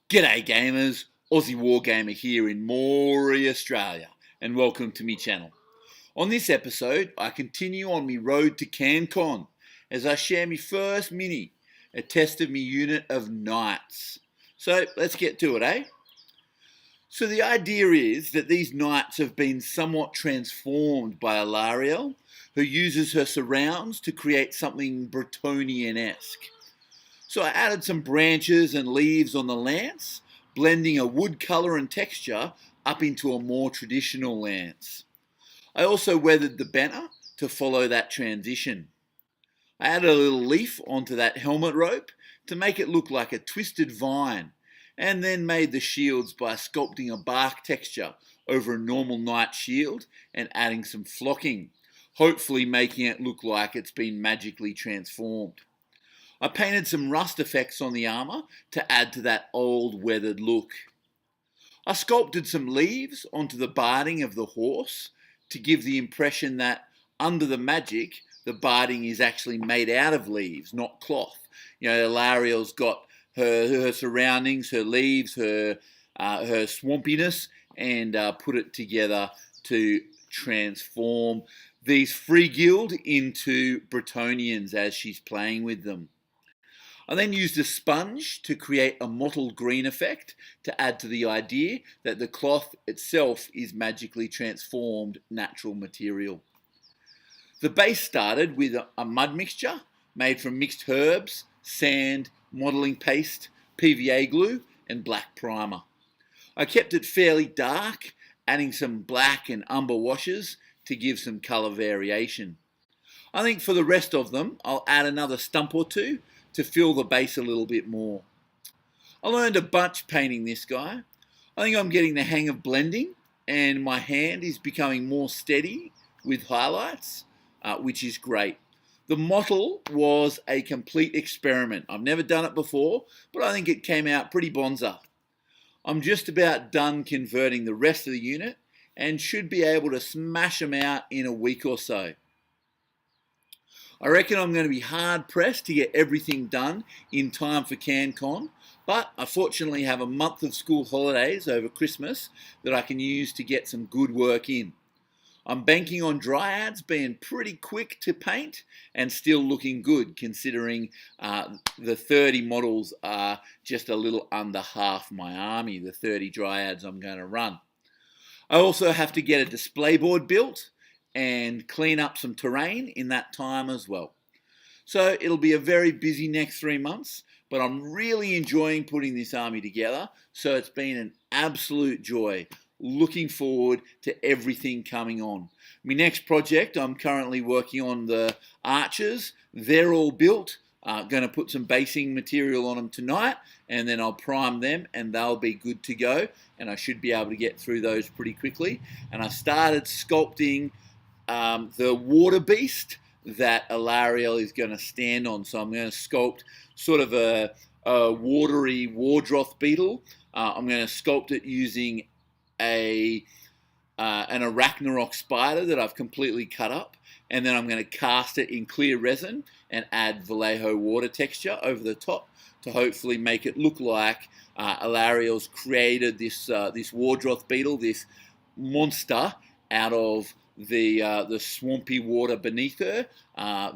G'day gamers, Aussie Wargamer here in Moree, Australia, and welcome to me channel. On this episode, I continue on me road to CanCon as I share me first mini, a test of me unit of knights. So let's get to it, eh? So the idea is that these knights have been somewhat transformed by Alariel, who uses her surrounds to create something Bretonian-esque. So I added some branches and leaves on the lance, blending a wood colour and texture up into a more traditional lance. I also weathered the banner to follow that transition. I added a little leaf onto that helmet rope to make it look like a twisted vine, and then made the shields by sculpting a bark texture over a normal knight shield and adding some flocking, hopefully making it look like it's been magically transformed. I painted some rust effects on the armour to add to that old weathered look. I sculpted some leaves onto the barding of the horse to give the impression that under the magic, the barding is actually made out of leaves, not cloth. You know, Lariel's got her surroundings, her leaves, her swampiness, and put it together to transform these free guild into Bretonians as she's playing with them. I then used a sponge to create a mottled green effect to add to the idea that the cloth itself is magically transformed natural material. The base started with a mud mixture made from mixed herbs, sand, modelling paste, PVA glue and black primer. I kept it fairly dark, adding some black and umber washes to give some colour variation. I think for the rest of them I'll add another stump or two to fill the base a little bit more. I learned a bunch painting this guy. I think I'm getting the hang of blending and my hand is becoming more steady with highlights, which is great. The mottle was a complete experiment. I've never done it before, but I think it came out pretty bonza. I'm just about done converting the rest of the unit and should be able to smash them out in a week or so. I reckon I'm going to be hard pressed to get everything done in time for CanCon, but I fortunately have a month of school holidays over Christmas that I can use to get some good work in. I'm banking on Dryads being pretty quick to paint and still looking good considering the 30 models are just a little under half my army, the 30 Dryads I'm going to run. I also have to get a display board built and clean up some terrain in that time as well. So it'll be a very busy next 3 months, but I'm really enjoying putting this army together, so it's been an absolute joy. Looking forward to everything coming on. My next project, I'm currently working on the archers. They're all built. Going to put some basing material on them tonight, and then I'll prime them and they'll be good to go, and I should be able to get through those pretty quickly. And I started sculpting the water beast that Alariel is going to stand on. So I'm going to sculpt sort of a watery Wardroth beetle. I'm going to sculpt it using an Arachnarok spider that I've completely cut up, and then I'm going to cast it in clear resin and add Vallejo water texture over the top to hopefully make it look like Alariel's created this Wardroth beetle, this monster out of the swampy water beneath her,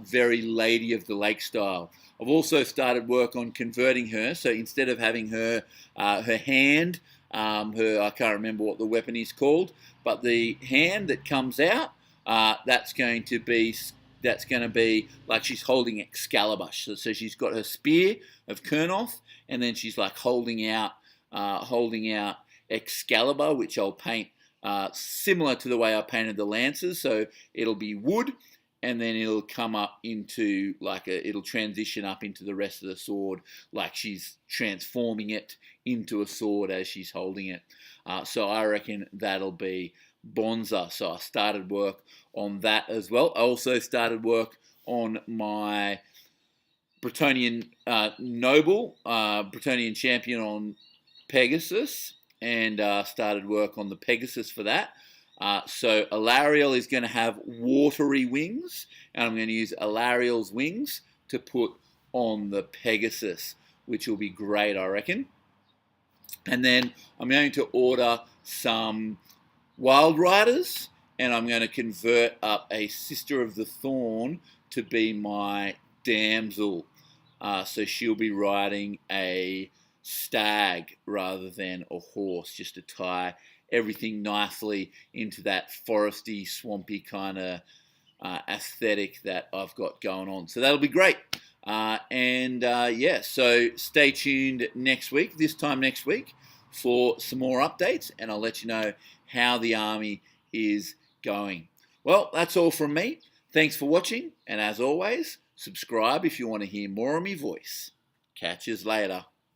very Lady of the Lake style. I've also started work on converting her, so instead of having her hand, I can't remember what the weapon is called, but the hand that comes out, that's going to be like she's holding Excalibur. So she's got her spear of Kurnoth, and then she's like holding out Excalibur, which I'll paint similar to the way I painted the lances. So it'll be wood, and then it'll come up into it'll transition up into the rest of the sword, like she's transforming it into a sword as she's holding it. So I reckon that'll be bonza. So I started work on that as well. I also started work on my Bretonian noble, Bretonian champion on Pegasus, and started work on the Pegasus for that. So Alariel is going to have watery wings, and I'm going to use Alariel's wings to put on the Pegasus, which will be great, I reckon. And then I'm going to order some Wild Riders, and I'm going to convert up a Sister of the Thorn to be my damsel. So she'll be riding a stag rather than a horse, just to tie everything nicely into that foresty, swampy kind of aesthetic that I've got going on. So that'll be great. So stay tuned next week, this time next week, for some more updates, and I'll let you know how the army is going. Well, that's all from me. Thanks for watching, and as always, subscribe if you want to hear more of my voice. Catch yous later.